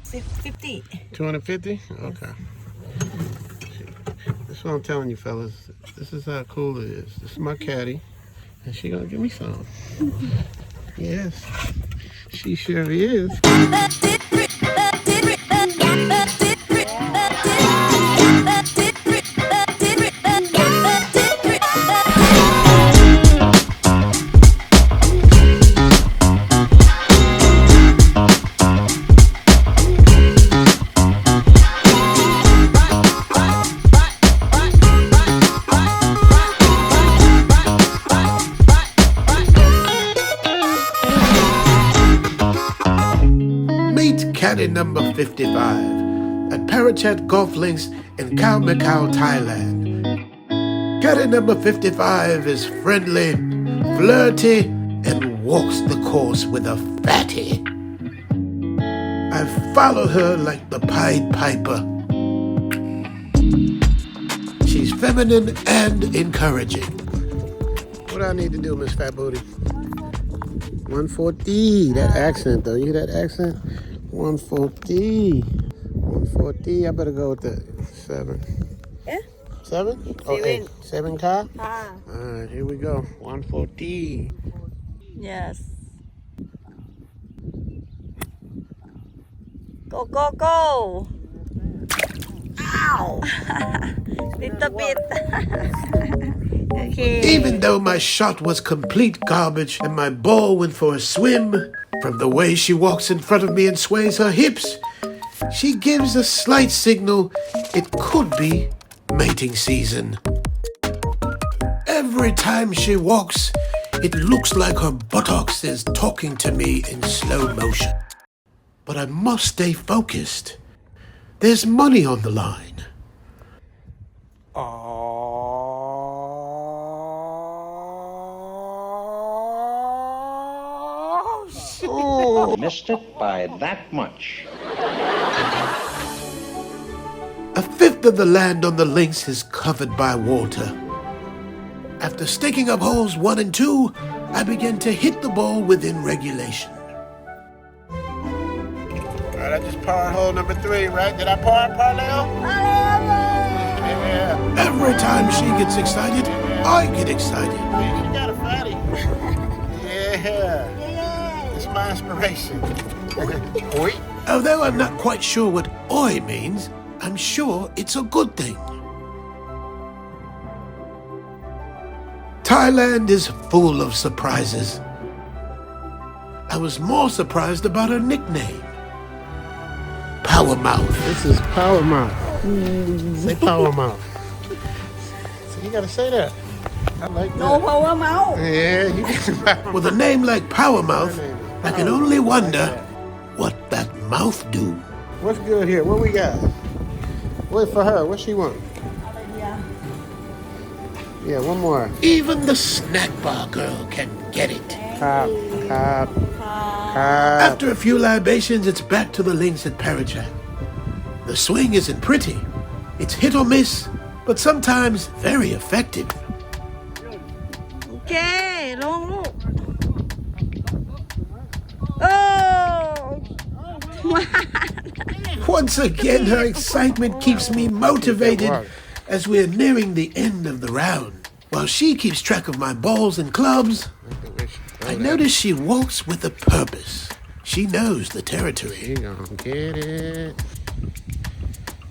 50. 250? Okay. That's what I'm telling you, fellas. This is how cool it is. This is my caddy, and she gonna give me some. Yes, she sure is. Caddy number 55 at Parachat Golf Links in Khao Macau, Thailand. Caddy number 55 is friendly, flirty, and walks the course with a fatty. I follow her like the Pied Piper. She's feminine and encouraging. What do I need to do, Miss Fat Booty? 140. That accent, though. You hear that accent? 140. 140. I better go with the 7. Yeah? 7? Oh, 8. 7 car? Ah. All right, here we go. 140. Yes. Go, go, go. Ow. Little bit. Okay. Even though my shot was complete garbage and my ball went for a swim, from the way she walks in front of me and sways her hips, she gives a slight signal it could be mating season. Every time she walks, it looks like her buttocks is talking to me in slow motion. But I must stay focused. There's money on the line. Oh, missed it by that much. A fifth of the land on the links is covered by water. After sticking up holes 1 and 2, I began to hit the ball within regulation. All right, I just parred hole number 3, right? Did I par, Leo? Yeah. Every time she gets excited, I get excited. She got a fatty. Yeah. It's my inspiration. Oi. Although I'm not quite sure what oi means, I'm sure it's a good thing. Thailand is full of surprises. I was more surprised about her nickname. Power Mouth. This is Power Mouth. Say Power Mouth. So you gotta say that. I like that. No power mouth. Yeah, you can. With a name like Power Mouth, I can only wonder what that mouth do. What's good here? What we got? Wait for her. What she want? Yeah, one more. Even the snack bar girl can get it. Cop. After a few libations, it's back to the links at Parachat. The swing isn't pretty. It's hit or miss, but sometimes very effective. Okay, long look. Oh! Once again, her excitement keeps me motivated as we're nearing the end of the round. While she keeps track of my balls and clubs, I notice she walks with a purpose. She knows the territory. You gonna get it.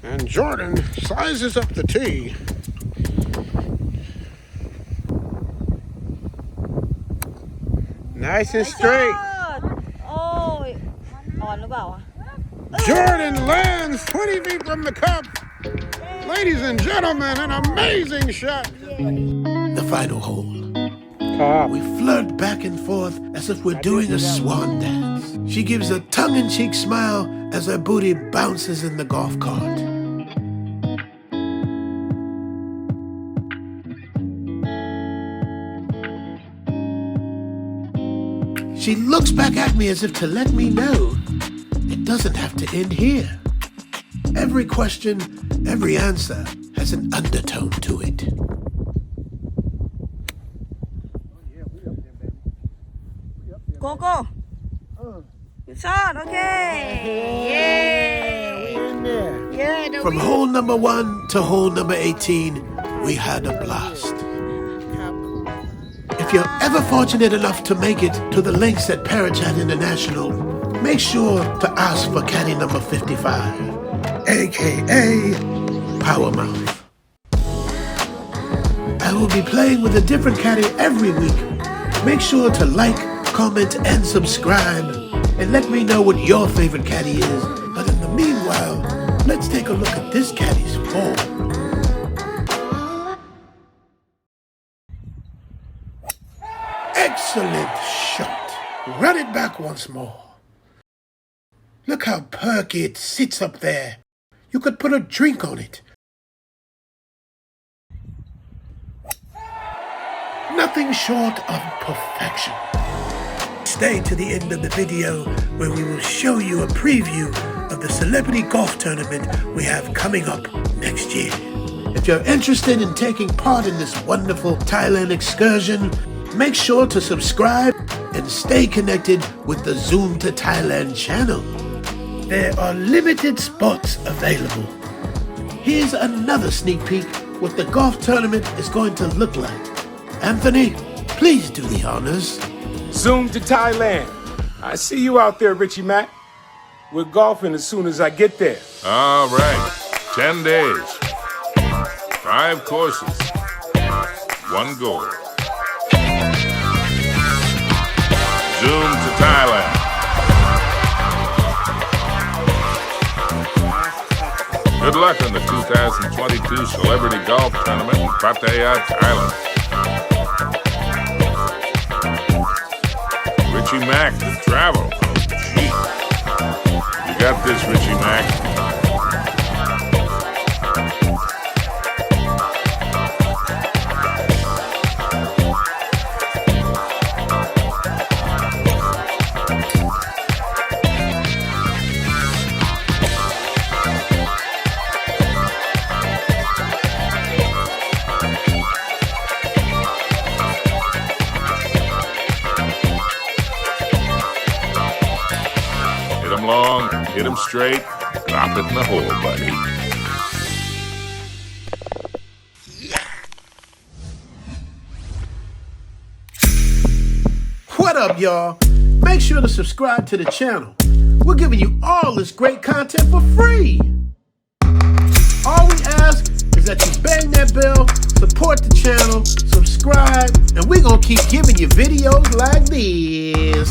And Jordan sizes up the tee. Nice and straight. Oh, on หรือเปล่า Jordan lands 20 feet from the cup. Ladies and gentlemen, an amazing shot. The final hole. We flirt back and forth as if we're doing a swan dance. She gives a tongue-in-cheek smile as her booty bounces in the golf cart. She looks back at me as if to let me know it doesn't have to end here. Every question, every answer has an undertone to it. Go, go. Good shot, okay. Yay. From hole number 1 to hole number 18, we had a blast. If you're ever fortunate enough to make it to the links at Parachat International, make sure to ask for caddy number 55, aka Power Mouth. I will be playing with a different caddy every week. Make sure to like, comment, and subscribe, and let me know what your favorite caddy is. But in the meanwhile, let's take a look at this caddy's form. Excellent shot. Run it back once more. Look how perky it sits up there. You could put a drink on it. Nothing short of perfection. Stay to the end of the video where we will show you a preview of the celebrity golf tournament we have coming up next year. If you're interested in taking part in this wonderful Thailand excursion, make sure to subscribe and stay connected with the Zoom to Thailand channel. There are limited spots available. Here's another sneak peek what the golf tournament is going to look like. Anthony, please do the honors. Zoom to Thailand. I see you out there, Richie Mac. We're golfing as soon as I get there. All right. 10 days. 5 courses. 1 goal. Zoom to Thailand. Good luck on the 2022 Celebrity Golf Tournament in Pattaya, Thailand. Richie Mac to travel. Gee. You got this, Richie Mac. Hit 'em long, hit 'em straight, drop it in the hole, buddy. What up, y'all? Make sure to subscribe to the channel. We're giving you all this great content for free. All we ask is that you bang that bell, support the channel, subscribe, and we're gonna keep giving you videos like this.